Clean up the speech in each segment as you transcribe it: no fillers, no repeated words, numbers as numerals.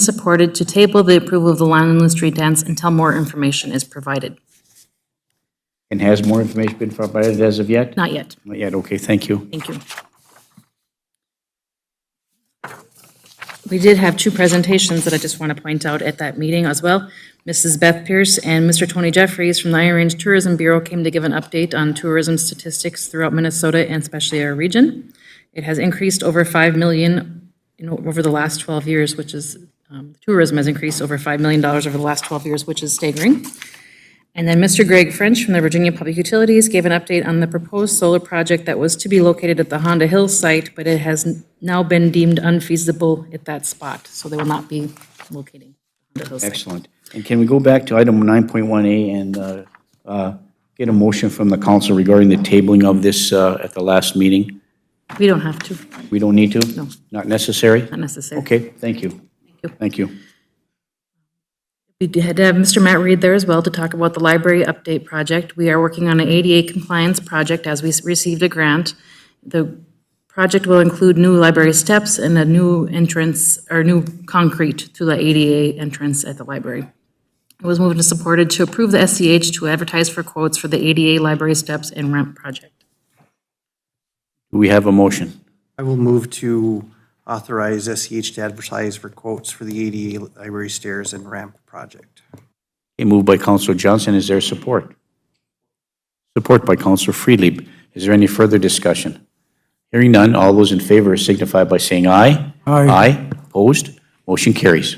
supported to table the approval of the Line in the Street dance until more information is provided. And has more information been provided as of yet? Not yet. Not yet, okay, thank you. Thank you. We did have two presentations that I just want to point out at that meeting as well. Mrs. Beth Pierce and Mr. Tony Jeffries from the Iron Range Tourism Bureau came to give an update on tourism statistics throughout Minnesota and especially our region. It has increased over $5 million over the last 12 years, which is, tourism has increased over $5 million over the last 12 years, which is staggering. And then Mr. Greg French from the Virginia Public Utilities gave an update on the proposed solar project that was to be located at the Honda Hills site, but it has now been deemed unfeasible at that spot, so they will not be locating Honda Hills site. Excellent. And can we go back to item 9.1A and get a motion from the council regarding the tabling of this at the last meeting? We don't have to, We don't need to? No. Not necessary? not necessary. Okay, thank you. you. Thank you. We had to have Mr. Matt Reed there as well to talk about the library update project. We are working on an ADA compliance project as we received a grant. The project will include new library steps and a new entrance, or new concrete to the ADA entrance at the library. It was moved and supported to approve the SCH to advertise for quotes for the ADA library steps and ramp project. Do we have a motion? I will move to authorize SEH to advertise for quotes for the ADA library stairs and ramp project. Okay, moved by Councilor Johnson. Is there support? Support by Councilor Friedlieb. Is there any further discussion? Hearing none, all those in favor signify by saying aye. Aye. Aye. Opposed? Motion carries.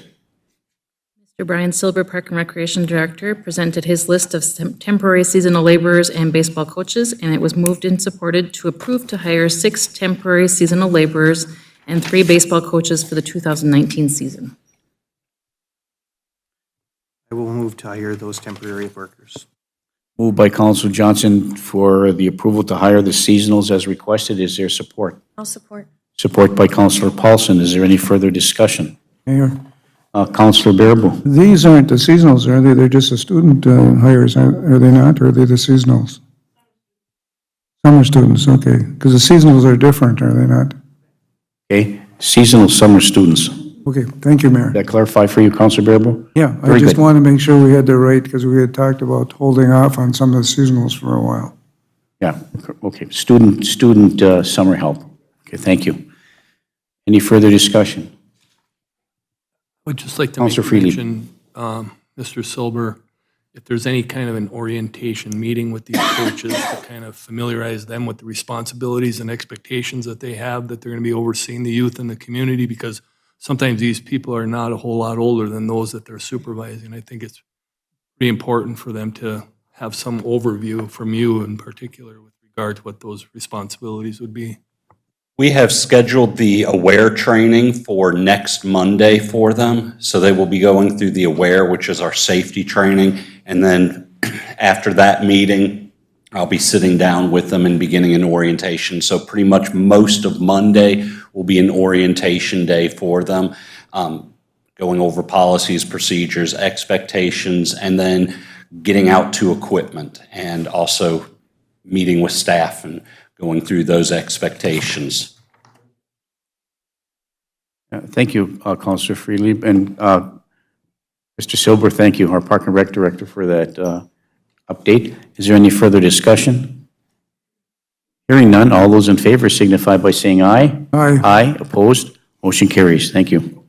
Mr. Brian Silber, Park and Recreation Director, presented his list of temporary seasonal laborers and baseball coaches, and it was moved and supported to approve to hire 6 temporary seasonal laborers and 3 baseball coaches for the 2019 season. I will move to hire those temporary workers. Moved by Councilor Johnson for the approval to hire the seasonals as requested. Is there support? I'll support. Support by Councilor Paulson. Is there any further discussion? Mayor, Councilor Bearable. these aren't the seasonals, are they? They're just the student hires, are they not? Or are they the seasonals? Summer students, okay. Because the seasonals are different, are they not? Okay, seasonal summer students. Okay, thank you, Mayor. Did that clarify for you, Councilor Bearable? Yeah, I Very just good. wanted to make sure we had the right, because we had talked about holding off on some of the seasonals for a while. Yeah, okay, student summer help. Okay, thank you. Any further discussion? I would just like to make Councilor a Freely. mention, Mr. Silber, if there's any kind of an orientation meeting with these coaches to kind of familiarize them with the responsibilities and expectations that they have, that they're going to be overseeing the youth in the community, because sometimes these people are not a whole lot older than those that they're supervising. I think it's pretty important for them to have some overview from you in particular with regard to what those responsibilities would be. We have scheduled the AWARE training for next Monday for them. So they will be going through the AWARE, which is our safety training. And then after that meeting, I'll be sitting down with them and beginning an orientation. So pretty much most of Monday will be an orientation day for them, going over policies, procedures, expectations, and then getting out to equipment and also meeting with staff and going through those expectations. Thank you, Councilor Freely. And Mr. Silber, thank you, our Park and Rec Director, for that update. Is there any further discussion? Hearing none, all those in favor signify by saying aye. Aye. Aye. Opposed? Motion carries. Thank you.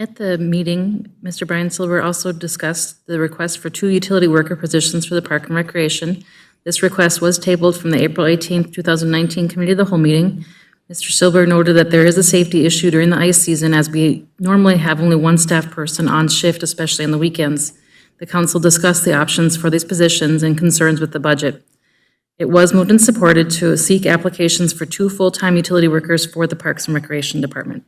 At the meeting, Mr. Brian Silver also discussed the request for 2 utility worker positions for the Park and Recreation. This request was tabled from the April 18, 2019 Committee of the Whole meeting. Mr. Silber noted that there is a safety issue during the ice season, as we normally have only 1 staff person on shift, especially on the weekends. The council discussed the options for these positions and concerns with the budget. It was moved and supported to seek applications for 2 full-time utility workers for the Parks and Recreation Department.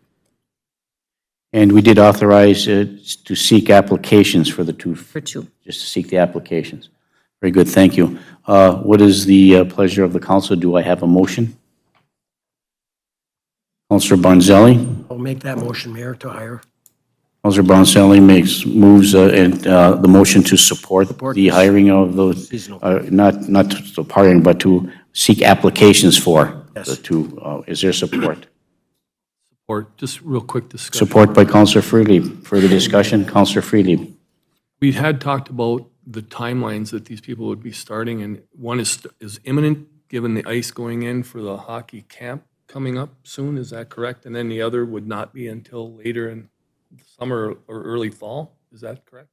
And we did authorize to seek applications for the 2, For 2. just to seek the applications. Very good, thank you. What is the pleasure of the council? Do I have a motion? Councilor Bonzelli? I'll make that motion, Mayor, to hire. Councilor Bonzelli moves the motion to support the hiring of those, Seasonal. not to hiring, but to seek applications for Yes. the 2. Is there support? Or just real quick discussion. Support by Counselor Freely. Further discussion, Counselor Freely. We had talked about the timelines that these people would be starting, and one is imminent, given the ice going in for the hockey camp coming up soon, is that correct? And then the other would not be until later in summer or early fall, is that correct?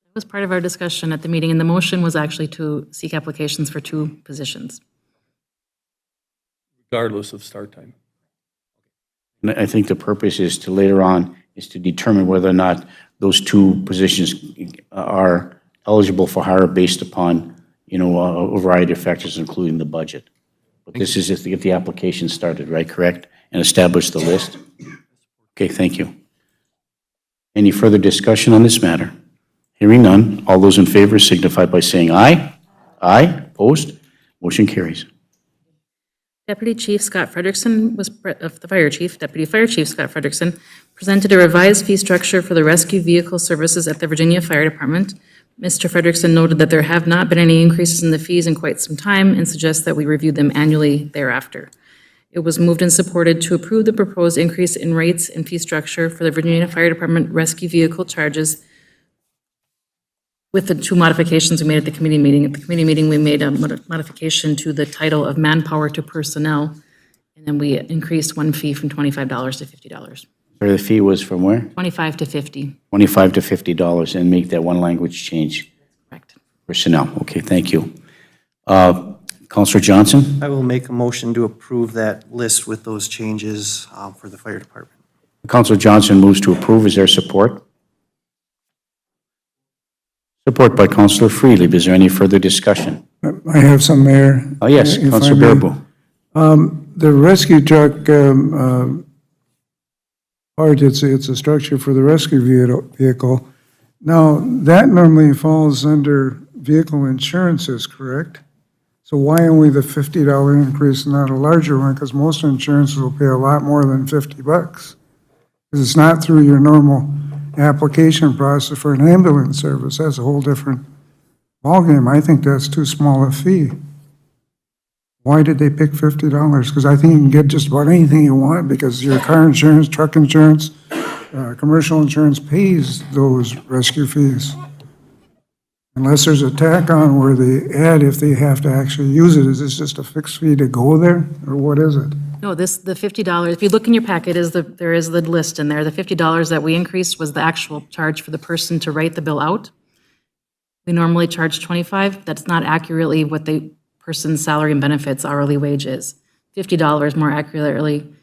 It was part of our discussion at the meeting, and the motion was actually to seek applications for 2 positions. Regardless of start time. And I think the purpose is to later on, is to determine whether or not those 2 positions are eligible for hire based upon, a variety of factors, including the budget. But this is just to get the application started, right, correct? And establish the list? Okay, thank you. Any further discussion on this matter? Hearing none, all those in favor signify by saying aye. Aye, opposed? Motion carries. Deputy Chief Scott Frederickson of the Fire Chief, Deputy Fire Chief Scott Frederickson, presented a revised fee structure for the rescue vehicle services at the Virginia Fire Department. Mr. Frederickson noted that there have not been any increases in the fees in quite some time and suggests that we review them annually thereafter. It was moved and supported to approve the proposed increase in rates and fee structure for the Virginia Fire Department rescue vehicle charges with the 2 modifications we made at the committee meeting. At the committee meeting, we made a modification to the title of manpower to personnel, and then we increased one fee from $25 to $50. Or the fee was from where? 25 to 50, $25 to $50, and make that one language change. correct. Personnel, okay, thank you. Counselor Johnson? I will make a motion to approve that list with those changes for the fire department. Counselor Johnson moves to approve. Is there support? Support by Counselor Freely. Is there any further discussion? I have some, Mayor. Oh, yes, if I Counselor may. Baraboo. The rescue truck part, it's a structure for the rescue vehicle. Now, that normally falls under vehicle insurances, correct? So why only the $50 increase and not a larger one? Because most insurances will pay a lot more than $50. Because it's not through your normal application process for an ambulance service. That's a whole different ballgame. I think that's too small a fee. Why did they pick $50? Because I think you can get just about anything you want because your car insurance, truck insurance, commercial insurance pays those rescue fees. Unless there's a tack on where they add if they have to actually use it. Is this just a fixed fee to go there, or what is it? No, the $50, if you look in your packet, there is the list in there. The $50 that we increased was the actual charge for the person to write the bill out. We normally charge $25. That's not accurately what the person's salary and benefits hourly wage is. $50 more accurately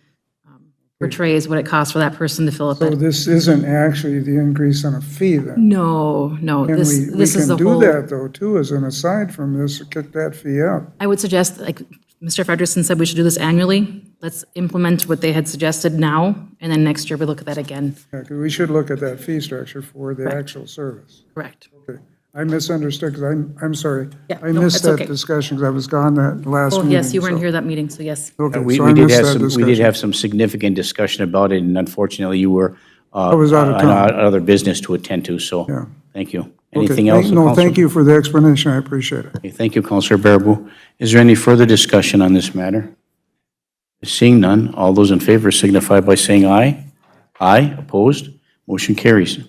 portrays what it costs for that person to fill up So that. this isn't actually the increase on a fee then? No, And this we is can the do whole. that though, too, as an aside from this, kick that fee up. I would suggest, like Mr. Frederickson said, we should do this annually. Let's implement what they had suggested now, and then next year we look at that again. Yeah, 'cause we should look at that fee structure for the actual service. Correct. Okay. I misunderstood, because I'm sorry. Yeah, I no, missed that's that okay. discussion, because I was gone that last Oh, meeting. yes, you weren't so- here that meeting, so yes. Okay, We so I did missed have that some, we did discussion. have some significant discussion about it, and unfortunately, you were was out of on town. other business to attend to, so, Yeah. thank you. Okay, Anything else? No, Counselor? thank you for the explanation, I appreciate it. Okay, thank you, Counselor Baraboo. Is there any further discussion on this matter? Seeing none, all those in favor signify by saying aye. Aye, opposed? Motion carries.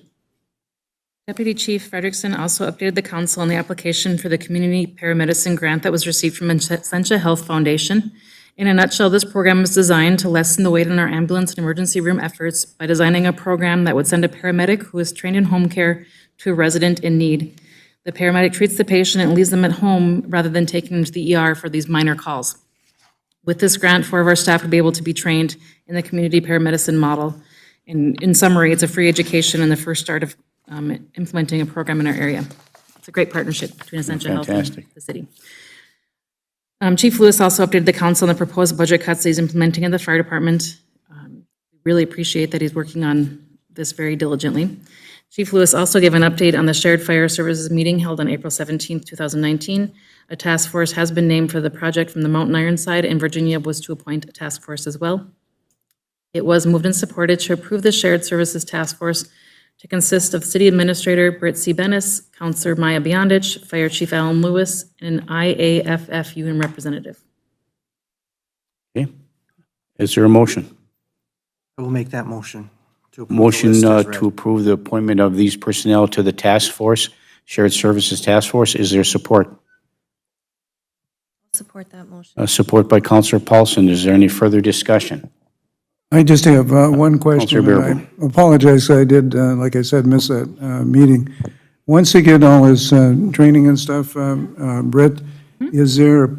Deputy Chief Frederickson also updated the council on the application for the community paramedicine grant that was received from Essentia Health Foundation. In a nutshell, this program is designed to lessen the weight on our ambulance and emergency room efforts by designing a program that would send a paramedic who is trained in home care to a resident in need. The paramedic treats the patient and leaves them at home rather than taking them to the ER for these minor calls. With this grant, 4 of our staff would be able to be trained in the community paramedicine model. In summary, it's a free education and the first start of implementing a program in our area. It's a great partnership between Essentia Health and Fantastic. the city. Chief Lewis also updated the council on the proposed budget cuts that he's implementing in the fire department. Really appreciate that he's working on this very diligently. Chief Lewis also gave an update on the Shared Fire Services meeting held on April 17th, 2019. A task force has been named for the project from the Mountain Iron side, and Virginia was to appoint a task force as well. It was moved and supported to approve the Shared Services Task Force to consist of City Administrator Britt C. Bennis, Counselor Maya Beyondich, Fire Chief Alan Lewis, and an IAFF UN representative. Okay. Is there a motion? I will make that motion. To approve the Motion list as read. to approve the appointment of these personnel to the task force, Shared Services Task Force. Is there support? Support that motion. Support by Counselor Paulson. Is there any further discussion? I just have one question. Counselor and Bearable. I apologize, I did, like I said, miss that meeting. Once you get all this training and stuff, Britt, is there a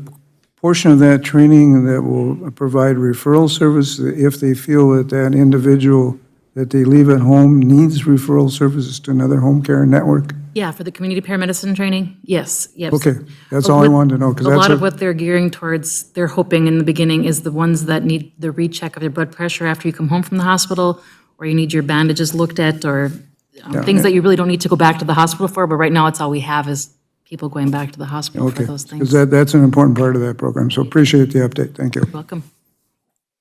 portion of that training that will provide referral service if they feel that that individual that they leave at home needs referral services to another home care network? Yeah, for the community paramedicine training, yes, yes. Okay, that's all I wanted to know, because A that's lot of what they're gearing towards, they're hoping in the beginning is the ones that need the recheck of their blood pressure after you come home from the hospital, or you need your bandages looked at, or things that you really don't need to go back to the hospital for, but right now it's all we have is people going back to the hospital for okay, those because things. that's an important part of that program, so appreciate the update, thank you. Welcome.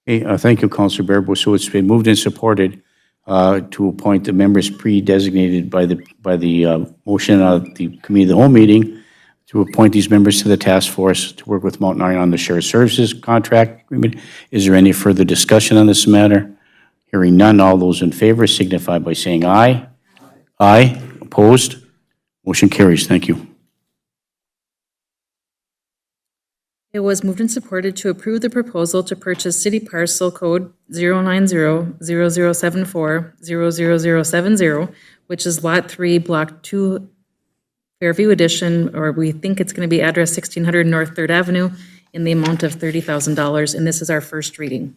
Okay, thank you, Counselor Bearable. So it's been moved and supported to appoint the members pre-designated by the motion of the Committee of the Whole meeting to appoint these members to the task force to work with Mountain Iron on the shared services contract agreement. Is there any further discussion on this matter? Hearing none, all those in favor signify by saying aye. Aye. Opposed? Motion carries. Thank you. It was moved and supported to approve the proposal to purchase city parcel code 090-0074-00070, which is Lot 3, Block 2, Fairview Edition, or we think it's going to be address 1600 North 3rd Avenue, in the amount of $30,000, and this is our first reading.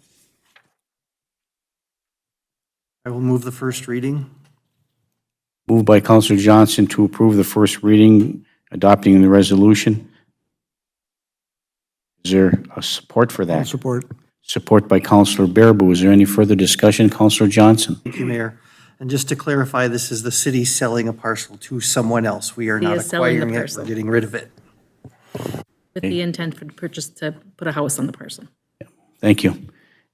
I will move the first reading. Moved by Counselor Johnson to approve the first reading, adopting the resolution. Is there a support for I'll that? support. Support by Counselor Bearable. Is there any further discussion? Counselor Johnson? Thank you, Mayor. And just to clarify, this is the city selling a parcel to someone else. We are He not is selling the acquiring it, parcel. we're getting rid of it. With the intent for the purchase to put a house on the parcel. Thank you.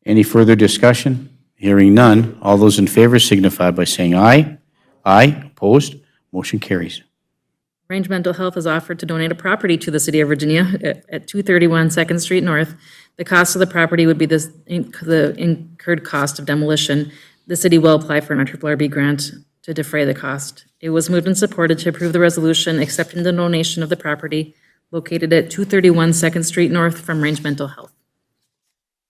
Any further discussion? Hearing none. All those in favor signify by saying aye. Aye. Opposed? Motion carries. Range Mental Health has offered to donate a property to the city of Virginia at 231 Second Street North. The cost of the property would be the incurred cost of demolition. The city will apply for an RRB grant to defray the cost. It was moved and supported to approve the resolution accepting the donation of the property located at 231 Second Street North from Range Mental Health.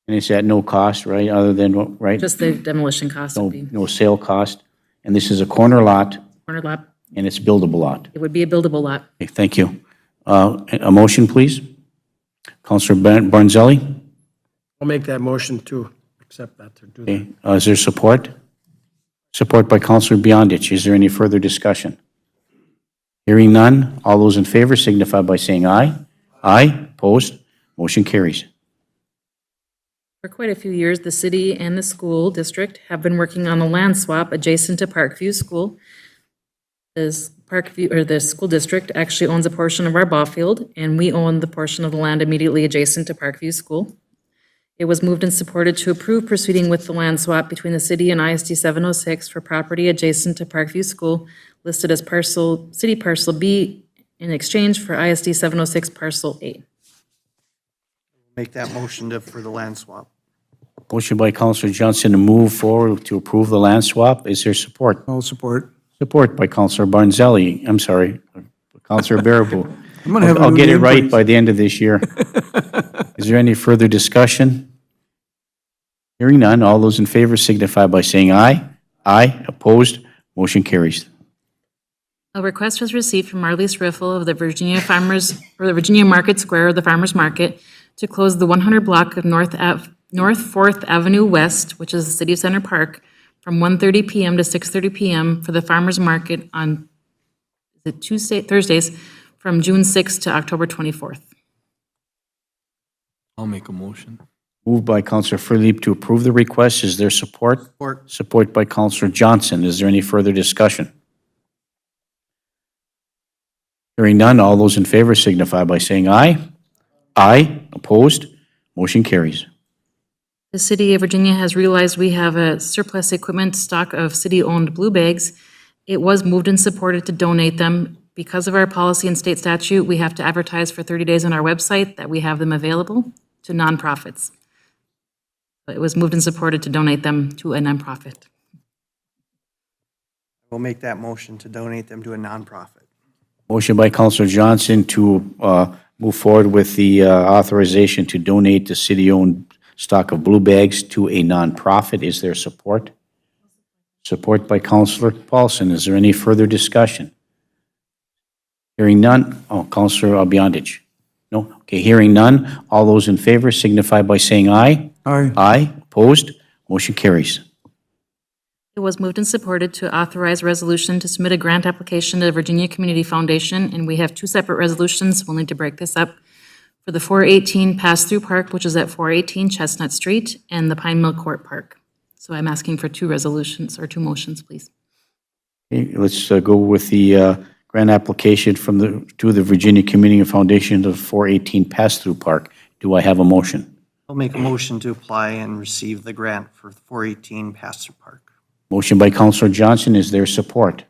And it's at no cost, right, other than, right? Just the demolition cost No, would be no sale cost. And this is a corner lot, corner lot. and it's buildable lot. It would be a buildable lot. Okay, thank you. A motion, please? Counselor Barnzelli? I'll make that motion to accept that, to do that. Okay, is there support? Support by Counselor Beyondich. Is there any further discussion? Hearing none, all those in favor signify by saying aye. Aye. Opposed? Motion carries. For quite a few years, the city and the school district have been working on a land swap adjacent to Parkview School. This Parkview, or the school district actually owns a portion of our ball field, and we own the portion of the land immediately adjacent to Parkview School. It was moved and supported to approve proceeding with the land swap between the city and ISD 706 for property adjacent to Parkview School, listed as city parcel B, in exchange for ISD 706 parcel A. Make that motion for the land swap. Motion by Counselor Johnson to move forward to approve the land swap. Is there support? I'll support. Support by Counselor Barnzelli. I'm sorry, Counselor Bearable. I'm gonna have a I'll new get it name, right please. by the end of this year. Is there any further discussion? Hearing none, all those in favor signify by saying aye. Aye. Opposed? Motion carries. A request was received from Marlise Riffle of the Virginia Farmers, or the Virginia Market Square, the Farmers Market, to close the 100 block of North 4th Avenue West, which is the City Center Park, from 1:30 PM to 6:30 PM for the Farmers Market on Thursdays, from June 6th to October 24th. I'll make a motion. Moved by Counselor Philippe to approve the request. Is there support? Support. Support by Counselor Johnson. Is there any further discussion? Hearing none, all those in favor signify by saying aye. Aye. Opposed? Motion carries. The City of Virginia has realized we have a surplus equipment stock of city-owned blue bags. It was moved and supported to donate them. Because of our policy and state statute, we have to advertise for 30 days on our website that we have them available to nonprofits. It was moved and supported to donate them to a nonprofit. We'll make that motion to donate them to a nonprofit. Motion by Counselor Johnson to move forward with the authorization to donate the city-owned stock of blue bags to a nonprofit. Is there support? Support by Counselor Paulson. Is there any further discussion? Hearing none. Oh, Counselor Beyondich. No? Okay, hearing none. All those in favor signify by saying aye. Aye. Aye. Opposed? Motion carries. It was moved and supported to authorize resolution to submit a grant application to the Virginia Community Foundation, and we have two separate resolutions. We'll need to break this up. For the 418 Pass-Through Park, which is at 418 Chestnut Street, and the Pine Mill Court Park. So I'm asking for two resolutions, or two motions, please. Okay, let's go with the grant application to the Virginia Community Foundation of 418 Pass-Through Park. Do I have a motion? I'll make a motion to apply and receive the grant for 418 Pastor Park. Motion by Counselor Johnson. Is there support?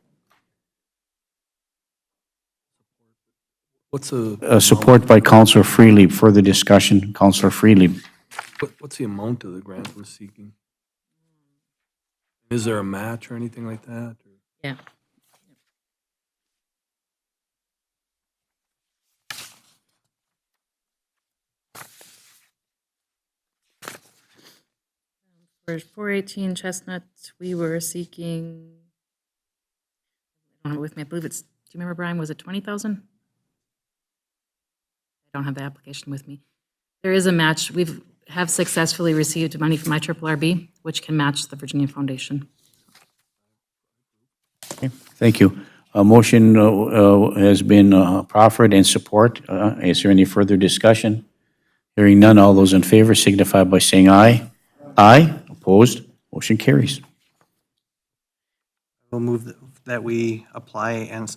What's the, Support by Counselor Freely. Further discussion, Counselor Freely. what's the amount of the grant we're seeking? Is there a match or anything like that? or- Yeah. For 418 Chestnut, we were seeking, I don't have it with me, I believe it's, do you remember, Brian, was it 20,000? I don't have the application with me. There is a match. Have successfully received money from IRRB, which can match the Virginia Foundation. Thank you. A motion has been proffered and support. Is there any further discussion? Hearing none, all those in favor signify by saying aye. Aye. Opposed? Motion carries. We'll move that we apply and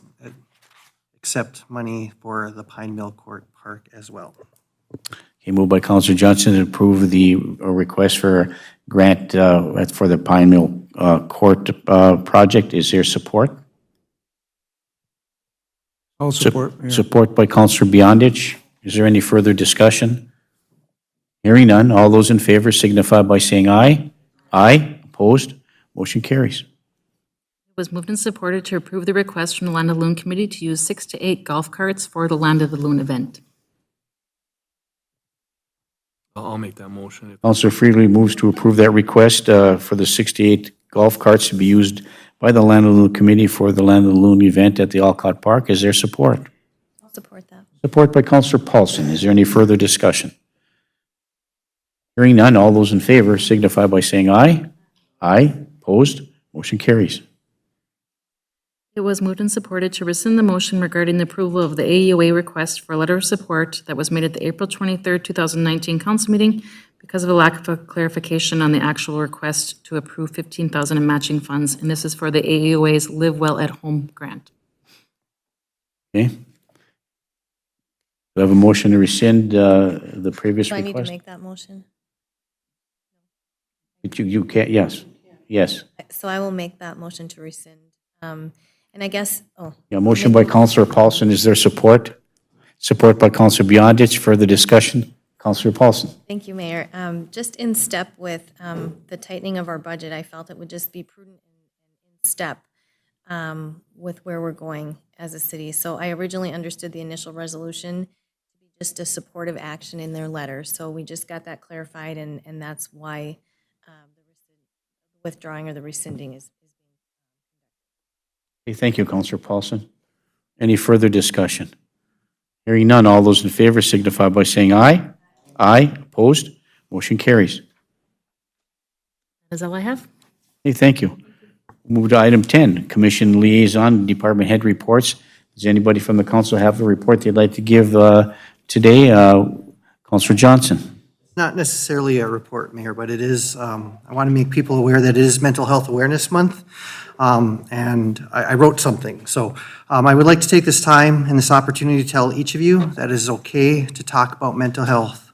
accept money for the Pine Mill Court Park as well. Okay, moved by Counselor Johnson to approve the request for grant for the Pine Mill Court project. Is there support? I'll support, Mayor. Support by Counselor Beyondich. Is there any further discussion? Hearing none, all those in favor signify by saying aye. Aye. Opposed? Motion carries. It was moved and supported to approve the request from the Land of the Loon Committee to use 6 to 8 golf carts for the Land of the Loon event. I'll make that motion. Counselor Freely moves to approve that request for the 68 golf carts to be used by the Land of the Loon Committee for the Land of the Loon event at the Alcott Park. Is there support? I'll support that. Support by Counselor Paulson. Is there any further discussion? Hearing none, all those in favor signify by saying aye. Aye. Opposed? Motion carries. It was moved and supported to rescind the motion regarding the approval of the AUA request for a letter of support that was made at the April 23rd, 2019 council meeting because of a lack of a clarification on the actual request to approve $15,000 in matching funds, and this is for the AUA's Live Well at Home grant. Okay. Do I have a motion to rescind the previous Do I need to request? make that motion? You can't, yes. Yes. So I will make that motion to rescind. And I guess, Yeah, motion by Counselor Paulson. Is there support? Support by Counselor Beyondich. Further discussion? Counselor Paulson. thank you, Mayor. Just in step with the tightening of our budget, I felt it would just be prudent and in step with where we're going as a city. So I originally understood the initial resolution to be just a supportive action in their letter. So we just got that clarified, and that's why the withdrawing or the rescinding is being. Okay, thank you, Counselor Paulson. Any further discussion? Hearing none, all those in favor signify by saying aye. Aye. Opposed? Motion carries. Is that all I have? Okay, thank you. Move to item 10, Commission Liaison, Department Head Reports. Does anybody from the council have a report they'd like to give today? Counselor Johnson. Not necessarily a report, Mayor, but it is, I want to make people aware that it is Mental Health Awareness Month, and I wrote something. So I would like to take this time and this opportunity to tell each of you that it is okay to talk about mental health.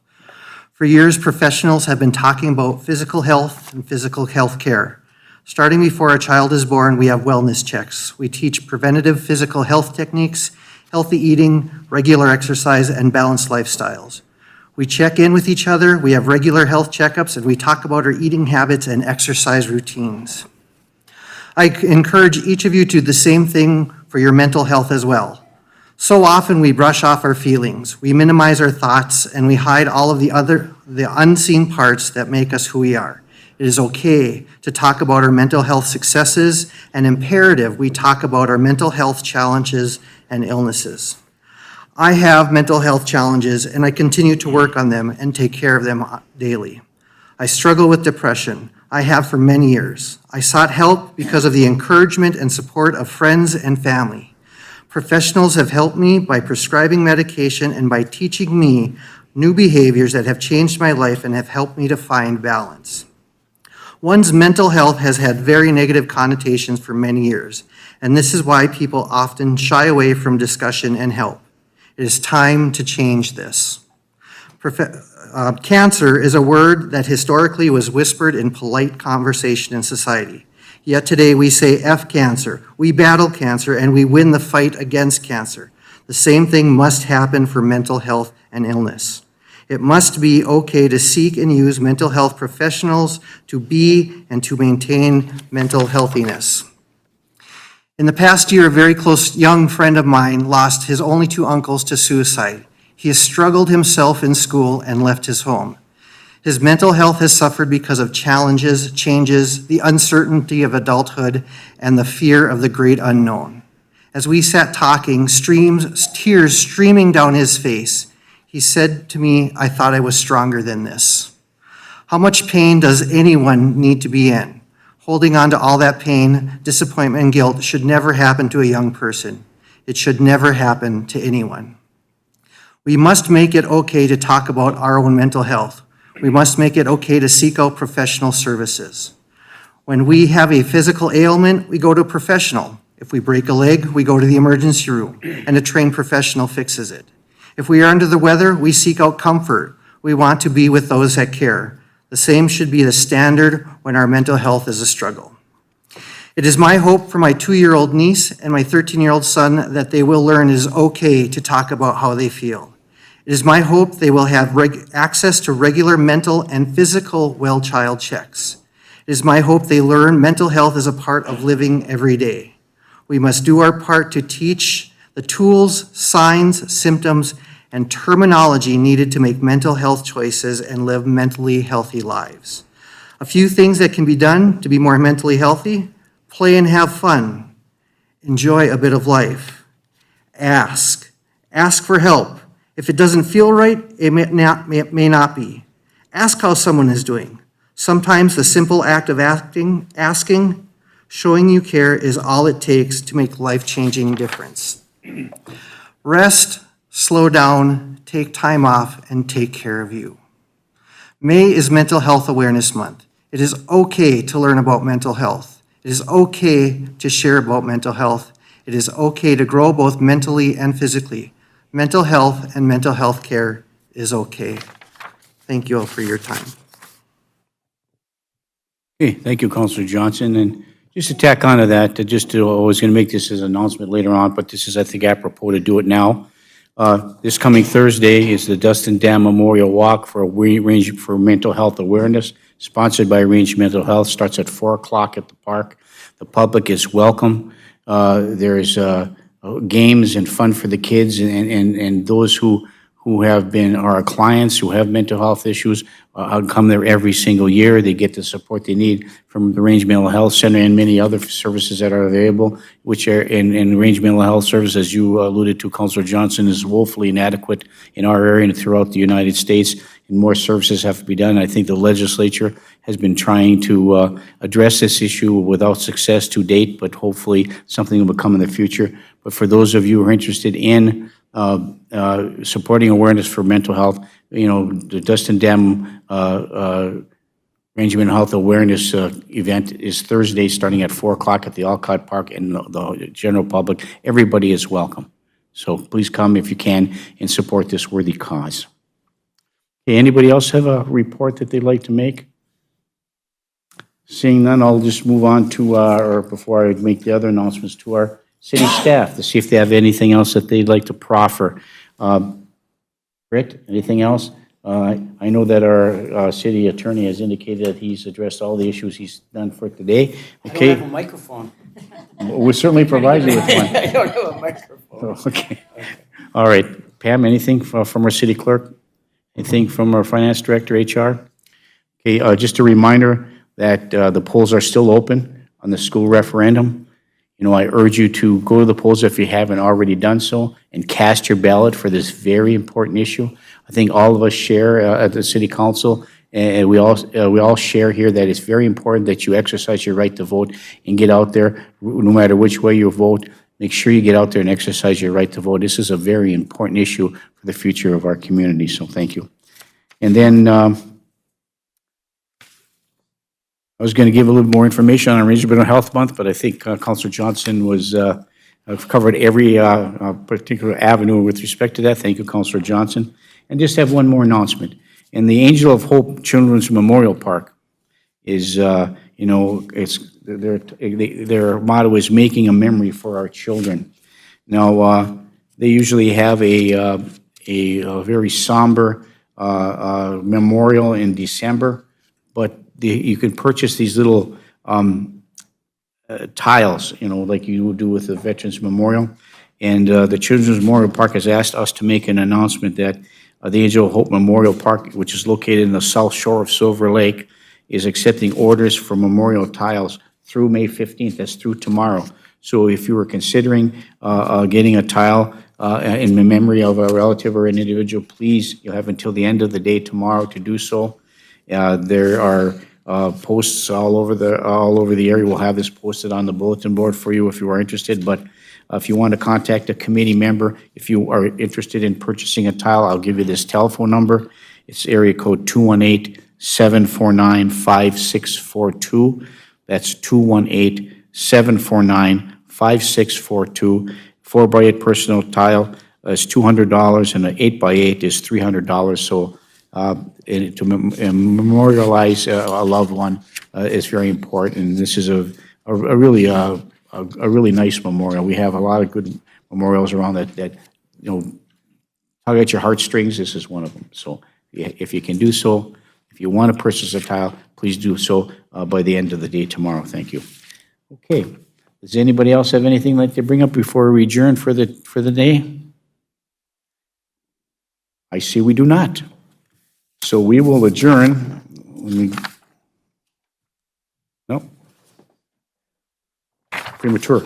For years, professionals have been talking about physical health and physical health care. Starting before a child is born, we have wellness checks. We teach preventative physical health techniques, healthy eating, regular exercise, and balanced lifestyles. We check in with each other, we have regular health checkups, and we talk about our eating habits and exercise routines. I encourage each of you to do the same thing for your mental health as well. So often we brush off our feelings, we minimize our thoughts, and we hide all of the unseen parts that make us who we are. It is okay to talk about our mental health successes, and imperative we talk about our mental health challenges and illnesses. I have mental health challenges, and I continue to work on them and take care of them daily. I struggle with depression. I have for many years. I sought help because of the encouragement and support of friends and family. Professionals have helped me by prescribing medication and by teaching me new behaviors that have changed my life and have helped me to find balance. One's mental health has had very negative connotations for many years, and this is why people often shy away from discussion and help. It is time to change this. Cancer is a word that historically was whispered in polite conversation in society. Yet today we say F cancer, we battle cancer, and we win the fight against cancer. The same thing must happen for mental health and illness. It must be okay to seek and use mental health professionals to be and to maintain mental healthiness. In the past year, a very close young friend of mine lost his only two uncles to suicide. He has struggled himself in school and left his home. His mental health has suffered because of challenges, changes, the uncertainty of adulthood, and the fear of the great unknown. As we sat talking, tears streaming down his face, he said to me, "I thought I was stronger than this." How much pain does anyone need to be in? Holding on to all that pain, disappointment, and guilt should never happen to a young person. It should never happen to anyone. We must make it okay to talk about our own mental health. We must make it okay to seek out professional services. When we have a physical ailment, we go to a professional. If we break a leg, we go to the emergency room, and a trained professional fixes it. If we are under the weather, we seek out comfort. We want to be with those that care. The same should be the standard when our mental health is a struggle. It is my hope for my 2-year-old niece and my 13-year-old son that they will learn it is okay to talk about how they feel. It is my hope they will have access to regular mental and physical well-child checks. It is my hope they learn mental health is a part of living every day. We must do our part to teach the tools, signs, symptoms, and terminology needed to make mental health choices and live mentally healthy lives. A few things that can be done to be more mentally healthy: play and have fun, enjoy a bit of life, ask for help. If it doesn't feel right, it may not be. Ask how someone is doing. Sometimes the simple act of asking, showing you care is all it takes to make life-changing difference. Rest, slow down, take time off, and take care of you. May is Mental Health Awareness Month. It is okay to learn about mental health. It is okay to share about mental health. It is okay to grow both mentally and physically. Mental health and mental health care is okay. Thank you all for your time. Okay, thank you, Councilor Johnson. And just to tack onto that, I was going to make this as an announcement later on, but this is, I think, apropos to do it now. This coming Thursday is the Dustin Dam Memorial Walk for Range for Mental Health Awareness, sponsored by Range Mental Health. Starts at 4 o'clock at the park. The public is welcome. There's games and fun for the kids and those who have been our clients who have mental health issues. Come there every single year. They get the support they need from the Range Mental Health Center and many other services that are available, which are in Range Mental Health Service, as you alluded to, Councilor Johnson, is woefully inadequate in our area and throughout the United States, and more services have to be done. I think the legislature has been trying to address this issue without success to date, but hopefully something will come in the future. But for those of you who are interested in supporting awareness for mental health, the Dustin Dam Range Mental Health Awareness event is Thursday, starting at 4 o'clock at the Alcott Park, and the general public, everybody is welcome. So please come if you can and support this worthy cause. Okay, anybody else have a report that they'd like to make? Seeing none, I'll just move on to, or before I make the other announcements, to our city staff to see if they have anything else that they'd like to proffer. Britt, anything else? I know that our city attorney has indicated that he's addressed all the issues he's done for today. Okay, I don't have a microphone. we'll certainly provide you with one. I don't have a microphone. Okay. All right. Pam, anything from our city clerk? Anything from our finance director, HR? Okay, just a reminder that the polls are still open on the school referendum. You know, I urge you to go to the polls if you haven't already done so and cast your ballot for this very important issue. I think all of us share at the city council, and we all share here that it's very important that you exercise your right to vote and get out there, no matter which way you vote. Make sure you get out there and exercise your right to vote. This is a very important issue for the future of our community, so thank you. And then I was going to give a little more information on Regional Mental Health Month, but I think Councilor Johnson was I've covered every particular avenue with respect to that. Thank you, Councilor Johnson. And just have one more announcement. And the Angel of Hope Children's Memorial Park is, you know, it's their motto is making a memory for our children. Now, they usually have a very somber memorial in December, but you can purchase these little tiles, you know, like you would do with the Veterans Memorial. And the Children's Memorial Park has asked us to make an announcement that the Angel of Hope Memorial Park, which is located in the south shore of Silver Lake, is accepting orders for memorial tiles through May 15th. That's through tomorrow. So if you were considering getting a tile in memory of a relative or an individual, please, you'll have until the end of the day tomorrow to do so. There are posts all over the area. We'll have this posted on the bulletin board for you if you are interested. But if you want to contact a committee member, if you are interested in purchasing a tile, I'll give you this telephone number. It's area code 218-749-5642. That's 218-749-5642. 4x8 personal tile is $200, and an 8x8 is $300. So to memorialize a loved one is very important. And this is a really nice memorial. We have a lot of good memorials around that you know, tug at your heartstrings. This is one of them. So if you can do so, if you want to purchase a tile, please do so by the end of the day tomorrow. Thank you. Okay. Does anybody else have anything like to bring up before we adjourn for the day? I see we do not. So we will adjourn. No. Premature.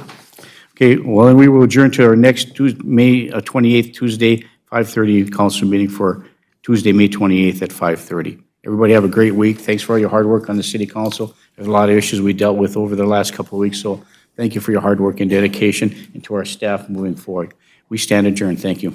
Okay, well, then we will adjourn to our next Tuesday, May 28th, Tuesday, 5:30 council meeting for Tuesday, May 28th at 5:30. Everybody have a great week. Thanks for all your hard work on the city council. There's a lot of issues we dealt with over the last couple of weeks, so thank you for your hard work and dedication, and to our staff moving forward. We stand adjourned. Thank you.